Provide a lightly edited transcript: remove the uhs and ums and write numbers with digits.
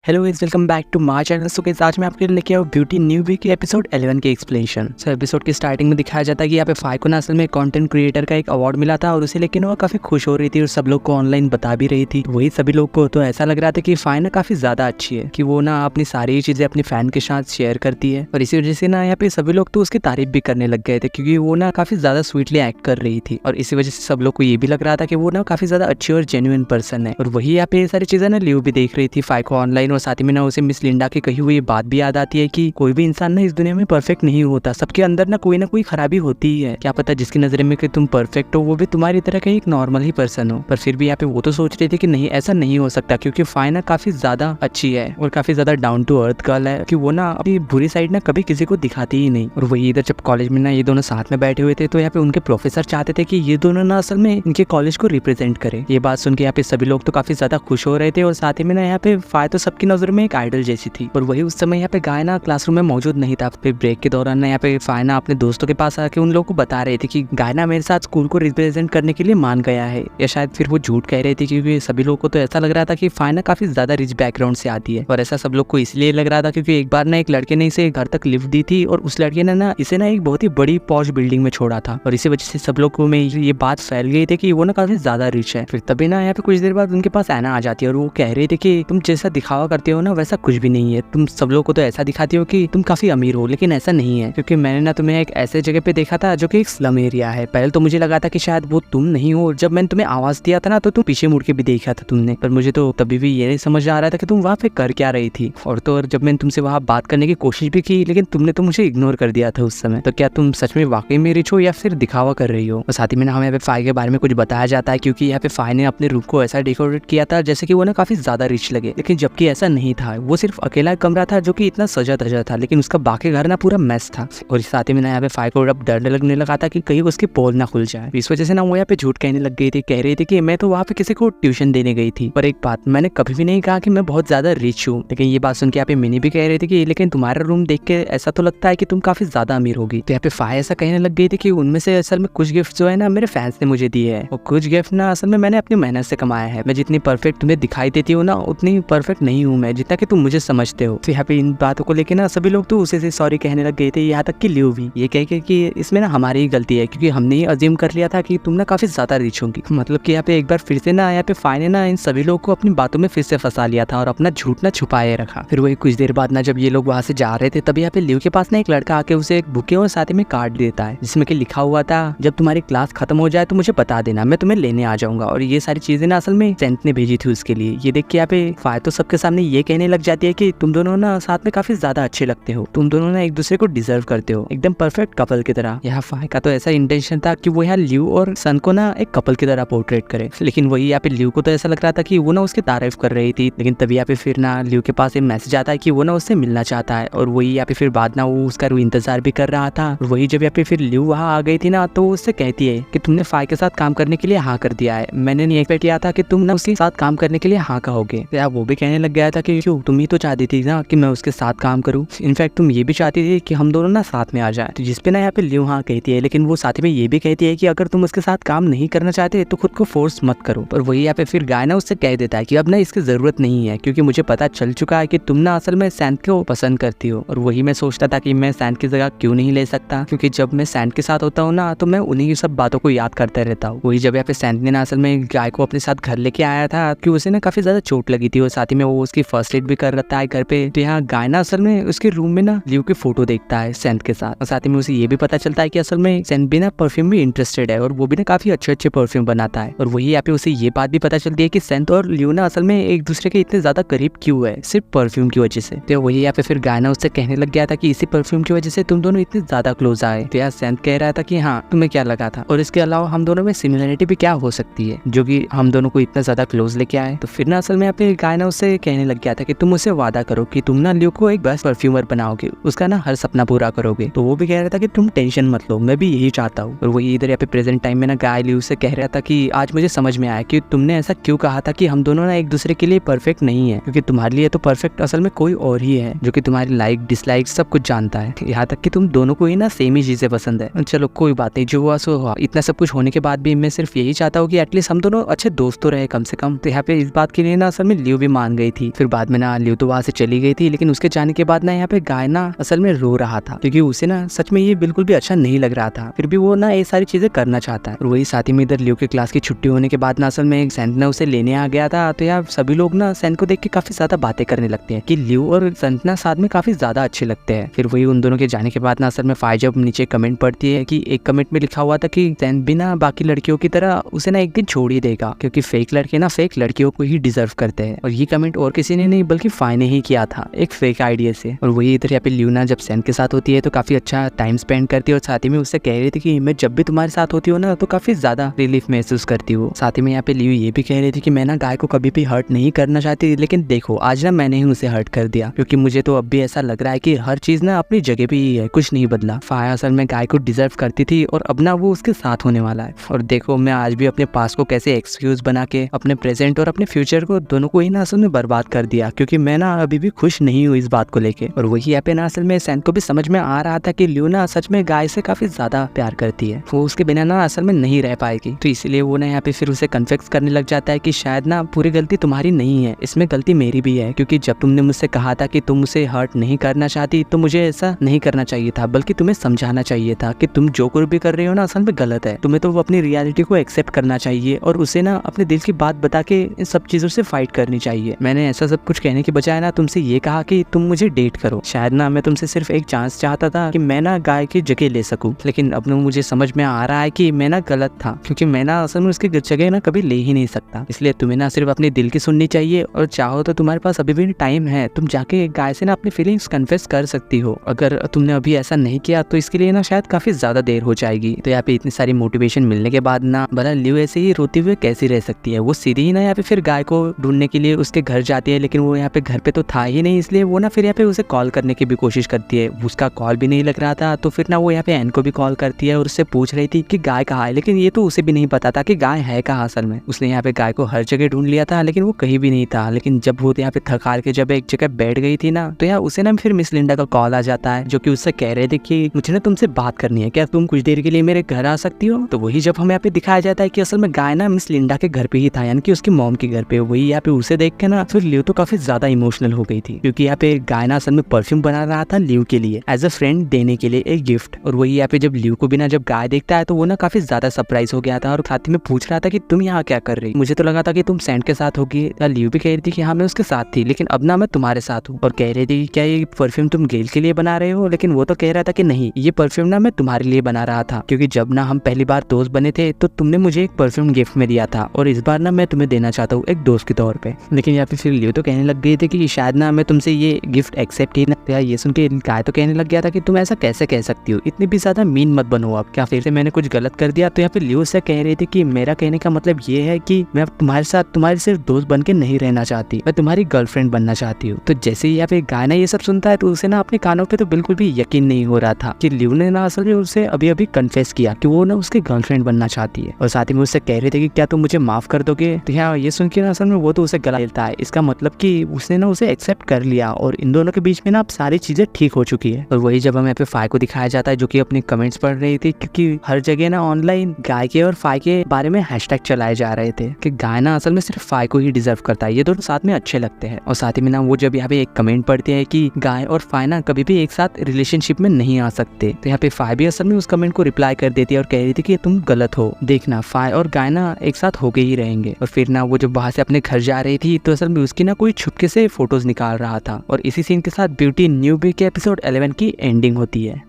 Hello guys, welcome back to my channel. So guys, आज मैं आपके लिए लेके आया हूं ब्यूटी न्यू वीक के एपिसोड 11 के एक्सप्लेनेशन। सो एपिसोड के स्टार्टिंग में दिखाया जाता है कि यहाँ पे फाई को ना असल में कंटेंट क्रिएटर का एक अवार्ड मिला था और उसे लेके ना वो काफी खुश हो रही थी और सब लोग को ऑनलाइन बता भी रही थी। वही सभी लोग को तो ऐसा लग रहा था कि फाई ना काफी ज्यादा अच्छी है, कि वो ना अपनी सारी चीजें अपनी फैन के साथ शेयर करती है और इसी वजह से ना यहाँ पे सभी लोग तो उसकी तारीफ भी करने लग गए थे, क्योंकि वो ना काफी ज्यादा स्वीटली एक्ट कर रही थी और इसी वजह से सब लोग को ये भी लग रहा था कि वो ना काफी ज्यादा अच्छी और जेन्युइन पर्सन है। और वही यहाँ पे ये सारी चीजें ना लियो भी देख रही थी फाई को ऑनलाइन, और साथ ही में ना उसे मिस लिंडा की कही हुई बात भी याद आती है कि कोई भी इंसान ना इस दुनिया में परफेक्ट नहीं होता, सबके अंदर ना कोई खराबी होती ही है। क्या पता जिसकी नजर में कि तुम परफेक्ट हो वो भी तुम्हारी तरह का एक नॉर्मल ही पर्सन हो। पर फिर भी यहाँ पे वो तो सोच रही थी कि नहीं, ऐसा नहीं हो सकता, क्योंकि फाई ना काफी ज्यादा अच्छी है और काफी ज्यादा डाउन टू अर्थ गर्ल है, कि वो ना अपनी बुरी साइड ना कभी किसी को दिखाती ही नहीं। और वही इधर जब कॉलेज में ना ये दोनों साथ में बैठे हुए थे तो यहाँ पे उनके प्रोफेसर चाहते थे कि ये दोनों ना असल में इनके कॉलेज को रिप्रेजेंट करे। ये बात सुन के यहाँ पे सभी लोग तो काफी ज्यादा खुश हो रहे थे और साथ ही में ना यहाँ पे फाई तो सबकी नजर में एक आइडल जैसी थी। और वही उस समय यहाँ पे गाय ना क्लासरूम में मौजूद नहीं था। फिर ब्रेक के दौरान ना यहाँ पे फाई ना अपने दोस्तों के पास आके उन लोगों को बता रहे थे कि गाय ना मेरे साथ स्कूल को रिप्रेजेंट करने के लिए मान गया है, या शायद फिर वो झूठ कह रही थी, क्योंकि सभी लोगों को तो ऐसा लग रहा था कि फाई ना काफी ज्यादा रिच बैकग्राउंड से आती है। और ऐसा सब लोग को इसलिए लग रहा था क्योंकि एक बार ना एक लड़के ने इसे घर तक लिफ्ट दी थी और उस लड़के ने ना इसे ना एक बहुत ही बड़ी पॉश बिल्डिंग में छोड़ा था, और इसी वजह से सब लोगों में ये बात फैल गई थी कि वो ना काफी ज्यादा रिच है। फिर तभी ना यहाँ पे कुछ देर बाद उनके पास एना आ जाती है और वो कह रही थी कि तुम जैसा दिखावा करते हो ना वैसा कुछ भी नहीं है, तुम सब लोग को तो ऐसा दिखाती हो कि तुम काफी अमीर हो, लेकिन ऐसा नहीं है, क्योंकि मैंने ना तुम्हें एक ऐसे जगह पे देखा था जो कि एक स्लम एरिया है। पहले तो मुझे लगा था कि शायद वो तुम नहीं हो, जब मैंने तुम्हें आवाज दिया था ना तो तुम पीछे मुड़ के भी देखा था तुमने, पर मुझे तो तभी भी ये नहीं समझ आ रहा था कि तुम वहाँ पे कर क्या रही थी। और तो और जब मैंने तुमसे वहाँ बात करने की कोशिश भी की लेकिन तुमने तो मुझे इग्नोर कर दिया था उस समय। तो क्या तुम सच में वाकई में रिच हो या फिर दिखावा कर रही हो? और साथ ही में हमें यहाँ पे फाई के बारे में कुछ बताया जाता है, क्योंकि यहाँ पे फाई ने अपने रूम को ऐसा डेकोरेट किया था जैसे कि वो ना काफी ज्यादा रिच लगे, लेकिन जबकि ऐसा नहीं था। वो सिर्फ अकेला कमरा था जो कि इतना सजा धजा था, लेकिन उसका बाकी घर ना पूरा मैस था। और साथ ही में यहाँ पे फाई को अब डर लगने लगा था कि कहीं उसकी पोल ना खुल जाए। इस वजह से ना वो यहाँ पे झूठ कहने लग गई थी, कह रही थी कि मैं तो वहाँ पे किसी को ट्यूशन देने गई थी। पर एक बात, मैंने कभी भी नहीं कहा कि मैं बहुत ज्यादा रिच हूँ। लेकिन ये बात सुन के यहाँ पे मिनी भी कह रही थी कि लेकिन तुम्हारा रूम देख के ऐसा तो लगता है कि तुम काफी ज्यादा अमीर होगी। तो यहाँ पे फाई ऐसा कहने लग गई थी कि उनमें से असल में कुछ गिफ्ट जो है ना मेरे फैंस ने मुझे दिए है, और कुछ गिफ्ट ना असल में मैंने अपनी मेहनत से कमाया है। मैं जितनी परफेक्ट तुम्हें दिखाई देती हूँ ना उतनी परफेक्ट नहीं हूँ मैं, जितना कि तुम मुझे समझते हो। तो यहाँ पे इन बातों को लेकर ना सभी लोग तो उसे से सॉरी कहने लग गए थे, यहाँ तक कि लियो भी ये कह के कि इसमें ना हमारी ही गलती है, क्योंकि हमने ही अज्यूम कर लिया था कि तुम ना काफी ज्यादा रिच होंगी। मतलब कि यहाँ पे एक बार फिर से ना यहाँ पे फाई ने ना इन सभी लोगों को अपनी बातों में फिर से फंसा लिया था और अपना झूठ ना छुपाए रखा। फिर वही कुछ देर बाद ना जब ये लोग वहाँ से जा रहे थे तभी यहाँ पे लियो के पास ना एक लड़का आके उसे एक बुके और साथ में कार्ड देता है, जिसमें कि लिखा हुआ था जब तुम्हारी क्लास खत्म हो जाए तो मुझे बता देना, मैं तुम्हें लेने आ जाऊंगा। और ये सारी चीजें ना असल में सेंट ने भेजी थी उसके लिए। ये देख के यहाँ पे फाई तो सबके सामने ये कहने लग जाती है कि तुम दोनों ना साथ में काफी ज्यादा अच्छे लगते हो, तुम दोनों ना एक दूसरे को डिजर्व करते हो, एकदम परफेक्ट कपल की तरह। यहाँ फाई का तो ऐसा इंटेंशन था कि वो यहाँ लियो और सन को ना एक कपल की तरह पोर्ट्रेट करे, लेकिन वही यहाँ पे लियो को तो ऐसा लग रहा था कि वो ना उसकी तारीफ कर रही थी। लेकिन तभी यहाँ पे फिर ना लियो के पास एक मैसेज आता है कि वो ना उससे मिलना चाहता है, और वही यहाँ पे फिर बाद ना वो उसका इंतजार भी कर रहा था। और वही जब यहाँ पे फिर लियो वहाँ आ गई थी ना तो उससे कहती है कि तुमने फाई के साथ काम करने के लिए हाँ कर दिया है, मैंने नहीं एक्सपेक्ट किया था कि तुम ना उसके साथ काम करने के लिए हाँ कहोगे। तो यार वो भी कहने लग गया था कि क्यों, तुम ही तो चाहती थी ना कि मैं उसके साथ काम करूँ, इनफैक्ट तुम ये भी चाहती थी कि हम दोनों ना साथ में आ जाए। तो जिसपे ना यहाँ पे लियो हाँ कहती है, लेकिन वो साथ में ये भी कहती है कि अगर तुम उसके साथ काम नहीं करना चाहते तो खुद को फोर्स मत करो। पर वही यहाँ पे फिर गाय ना उससे कह देता है कि अब ना इसकी जरूरत नहीं है, क्योंकि मुझे पता चल चुका है कि तुम ना असल में सैंड को पसंद करती हो। और वही मैं सोचता था कि मैं सैंड की जगह क्यों नहीं ले सकता, क्योंकि जब मैं सैंड के साथ होता हूँ ना तो मैं उन्हीं की सब बातों को याद करता रहता हूँ। वही जब यहाँ पे सैंड ने ना असल में गाय को अपने साथ घर लेके आया था कि उसे ना काफी ज्यादा चोट लगी थी और साथ ही में वो उसकी फर्स्ट एड भी कर रहा है घर पे। तो यहाँ गाय ना असल में उसके रूम में ना लियो की फोटो देखता है सैंड के साथ, और साथ ही में उसे ये भी पता चलता है कि असल में सैंड भी ना परफ्यूम में इंटरेस्टेड है और वो भी ना काफी अच्छे अच्छे परफ्यूम बनाता है। और वही यहाँ पे उसे ये बात भी पता चलती है कि सैंड और लियो ना असल में एक दूसरे के इतने ज्यादा करीब क्यों है, सिर्फ परफ्यूम की वजह से। तो वही यहाँ पे फिर गाय ना उससे कहने लग गया था कि इसी परफ्यूम की वजह से तुम दोनों इतने ज्यादा क्लोज आए। तो यार सैंड कह रहा था कि हाँ तुम्हें क्या लगा था, और इसके अलावा हम दोनों में सिमिलरिटी भी क्या हो सकती है जो कि हम दोनों को इतना ज्यादा क्लोज लेके आए। तो फिर ना असल में यहाँ पे गाय ना उससे कहने लग गया था कि तुम मुझसे वादा करो कि तुम ना लियो को एक बेस्ट परफ्यूमर बनाओगे, उसका ना हर सपना पूरा करोगे। तो वो भी कह रहा था कि तुम टेंशन मत लो, मैं भी यही चाहता हूँ। और वही इधर यहाँ पे प्रेजेंट टाइम में ना गाय लियो से कह रहा था कि आज मुझे समझ में आया कि तुमने ऐसा क्यों कहा था कि हम दोनों ना एक दूसरे के लिए परफेक्ट नहीं है, क्योंकि तुम्हारे लिए तो परफेक्ट असल में कोई और ही है जो कि तुम्हारी लाइक डिसलाइक सब कुछ जानता है, यहाँ तक कि तुम दोनों को ही ना सेम ही चीजें पसंद है। चलो कोई बात नहीं, जो हुआ सो हुआ। इतना सब कुछ होने के बाद भी मैं सिर्फ यही चाहता हूँ कि एटलीस्ट हम दोनों अच्छे दोस्त तो रहे कम से कम। तो यहाँ पे इस बात के लिए ना असल में लियो भी मान गई थी फिर बाद में ना लियो तो वहाँ से चली गई थी, लेकिन उसके जाने के बाद ना यहाँ पे गाय ना असल में रो रहा था, क्योंकि उसे ना सच में ये बिल्कुल भी अच्छा नहीं लग रहा था। फिर भी वो ना ये सारी चीजें करना चाहता है। और वही साथ ही में इधर लियो के क्लास की छुट्टी होने के बाद ना असल में सेंट ना उसे लेने आ गया था। तो यार सभी लोग ना सेंट को देख के काफी ज्यादा बातें करने लगते हैं कि लियो और सेंट ना साथ में काफी ज्यादा अच्छे लगते हैं। फिर वही उन दोनों के जाने के बाद ना असल में फाई जब नीचे कमेंट पढ़ती है कि एक कमेंट में लिखा हुआ था कि सेंट भी ना बाकी लड़कियों की तरह उसे ना एक दिन छोड़ ही देगा, क्योंकि फेक लड़के ना फेक लड़कियों को ही डिजर्व करते हैं। और ये कमेंट और किसी ने नहीं बल्कि फाई ने ही किया था एक फेक आइडिया से। और वही इधर यहाँ पे लियो ना जब सेंट के साथ होती है तो काफी अच्छा टाइम स्पेंड करती है, और साथ ही में उससे कह रही थी कि मैं जब भी तुम्हारे साथ होती हूँ ना तो काफी ज्यादा रिलीफ महसूस करती हूँ। साथ ही में यहाँ पे लियो ये भी कह रही थी कि मैं ना गाय को कभी भी हर्ट नहीं करना चाहती, लेकिन देखो आज ना मैंने ही उसे हर्ट कर दिया, क्योंकि मुझे तो अब भी ऐसा लग रहा है कि हर चीज ना अपनी जगह पे ही है, कुछ नहीं बदला। फाया असल में गाय को डिजर्व करती थी और अब ना वो उसके साथ होने वाला है। और देखो मैं आज भी अपने पास को कैसे एक्सक्यूज बना के अपने प्रेजेंट और अपने फ्यूचर को दोनों को ही ना असल में बर्बाद कर दिया, क्योंकि मैं ना अभी भी खुश नहीं हूँ इस बात को लेके। और वही यहाँ पे ना असल में सेंट को भी समझ में आ रहा था कि लियो ना सच में गाय से काफी ज्यादा प्यार करती है, वो उसके बिना ना असल में नहीं रह पाएगी। तो इसलिए वो ना यहाँ पे फिर उसे कन्फेस करने लग जाता है कि शायद ना पूरी गलती तुम्हारी नहीं है, इसमें गलती मेरी भी है, क्योंकि जब तुमने मुझसे कहा था कि तुम उसे हर्ट नहीं करना चाहती तो मुझे ऐसा नहीं करना चाहिए था, बल्कि तुम्हें समझाना चाहिए था कि तुम जो कुछ भी कर रहे हो ना असल में गलत है। तुम्हें तो वो अपनी रियलिटी को एक्सेप्ट करना चाहिए और उसे ना अपने दिल की बात बता के इन सब चीजों से फाइट करनी चाहिए। मैंने ऐसा सब कुछ कहने के बजाय ना तुमसे ये कहा कि तुम मुझे डेट करो। शायद ना मैं तुमसे सिर्फ एक चांस चाहता था कि मैं ना गाय की जगह ले सकूं, लेकिन अब ना मुझे समझ में आ रहा है कि मैं ना गलत था, क्योंकि मैं ना असल में उसकी जगह ना कभी ले ही नहीं सकता। इसलिए तुम्हें ना सिर्फ अपने दिल की सुननी चाहिए, और चाहो तो तुम्हारे पास अभी भी टाइम है, तुम जाके गाय से ना अपनी फीलिंग्स कन्फेस कर सकती हो। अगर तुमने अभी ऐसा नहीं किया तो इसके लिए ना शायद काफी ज्यादा देर हो जाएगी। तो यहाँ पे इतनी सारी मोटिवेशन मिलने के बाद ना भला लियो ऐसे ही रोते हुए कैसी रह सकती है। वो सीधी ही ना यहाँ पे फिर गाय को ढूंढने के लिए उसके घर जाती है, लेकिन वो यहाँ पे घर पे तो था ही नहीं, इसलिए वो ना फिर यहाँ पे उसे कॉल करने की भी कोशिश करती है। उसका कॉल भी नहीं लग रहा था, तो फिर ना वो यहाँ पे एन को भी कॉल करती है और उससे पूछ रही थी कि गाय कहाँ है, लेकिन ये तो उसे भी नहीं पता था कि गाय है कहाँ असल में। उसने यहाँ पे गाय को हर जगह ढूंढ लिया था, लेकिन वो कहीं भी नहीं था। लेकिन जब वो यहाँ पे थक हार के जब एक जगह बैठ गई थी ना, तो यहाँ उसे ना फिर मिस लिंडा का कॉल आ जाता है, जो कि उससे कह रहे थे कि मुझे ना तुमसे बात करनी है, क्या तुम कुछ देर के लिए मेरे घर आ सकती हो। तो वही जब हमें यहाँ पे दिखाया जाता है कि असल में गाय ना मिस लिंडा के घर पे ही था, यानी कि उसकी मॉम के घर पे। वही यहाँ पे उसे देख के ना फिर लियो तो काफी ज्यादा इमोशनल हो गई थी, क्योंकि यहाँ पे गाय ना असल में परफ्यूम बना रहा था लियो के लिए एज अ फ्रेंड देने के लिए एक गिफ्ट। और वही यहाँ पे जब लियो को भी ना जब गाय देखता है तो वो ना काफी ज्यादा सरप्राइज हो गया था, और साथ में पूछ रहा था कि तुम यहाँ क्या कर रही, मुझे तो लगा था कि तुम सेंट के साथ होगी। लियो भी कह रही थी कि हाँ मैं उसके साथ थी, लेकिन अब ना मैं तुम्हारे साथ हूँ। और कह रही थी क्या ये परफ्यूम तुम गेल के लिए बना रहे हो, लेकिन वो तो कह रहा था कि नहीं, ये परफ्यूम ना मैं तुम्हारे लिए बना रहा था, क्योंकि जब ना हम पहली बार दोस्त बने थे तो तुमने मुझे एक परफ्यूम गिफ्ट में दिया था, और इस बार ना मैं तुम्हें देना चाहता हूँ एक दोस्त के तौर पे। लेकिन यहाँ पे फिर लियो तो कहने लग गई थी कि शायद ना मैं तुमसे ये गिफ्ट एक्सेप्ट ही ना। तो यार ये सुन के गाय तो कहने लग गया था कि तुम ऐसा कैसे कह सकती हो, इतनी भी ज्यादा मीन मत बनो, अब क्या फिर से मैंने कुछ गलत कर दिया। तो यहाँ पे लियो से कह रही थी कि मेरा कहने का मतलब ये है कि मैं तुम्हारे साथ तुम्हारे सिर्फ दोस्त बन के नहीं रहना चाहती, मैं तुम्हारी गर्लफ्रेंड बनना चाहती हूँ। तो जैसे ही यहाँ पे गाय ना ये सब सुनता है तो उसे ना अपने कानों पे तो बिल्कुल भी यकीन नहीं हो रहा था कि लियो ने ना असल में उसे अभी अभी कन्फेस किया कि वो ना उसकी गर्लफ्रेंड बनना चाहती है। और साथ ही में उससे कह रहे थे कि क्या तुम मुझे माफ कर दोगे। तो यहाँ ये सुन के ना असल में वो तो उसे गला मिलता है, इसका मतलब कि उसने ना उसे एक्सेप्ट कर लिया और इन दोनों के बीच में ना अब सारी चीजें ठीक हो चुकी है। और वही जब हमें यहाँ पे फाई को दिखाया जाता है जो कि अपने कमेंट्स पढ़ रही थी, क्योंकि हर जगह ना ऑनलाइन गाय के और फाई के बारे में हैशटैग चलाए जा रहे थे कि गाय ना असल में सिर्फ फाई को ही डिजर्व करता है, ये दोनों साथ में अच्छे लगते हैं। और साथ ही में ना वो जब यहाँ पे एक कमेंट पढ़ते हैं कि गाय और फाई ना कभी भी एक साथ रिलेशनशिप में नहीं आ सकते, तो यहाँ पे फाई भी असल में उस कमेंट को रिप्लाई कर देती है और कह रही थी कि तुम गलत हो, देखना फाई और गाय ना एक साथ होके ही रहेंगे। और फिर ना वो जब वहां से अपने घर जा रही थी तो असल में उसकी ना कोई छुपके से फोटोज निकाल रहा था। और इसी सीन के साथ ब्यूटी न्यू वीक के एपिसोड 11 की एंडिंग होती है।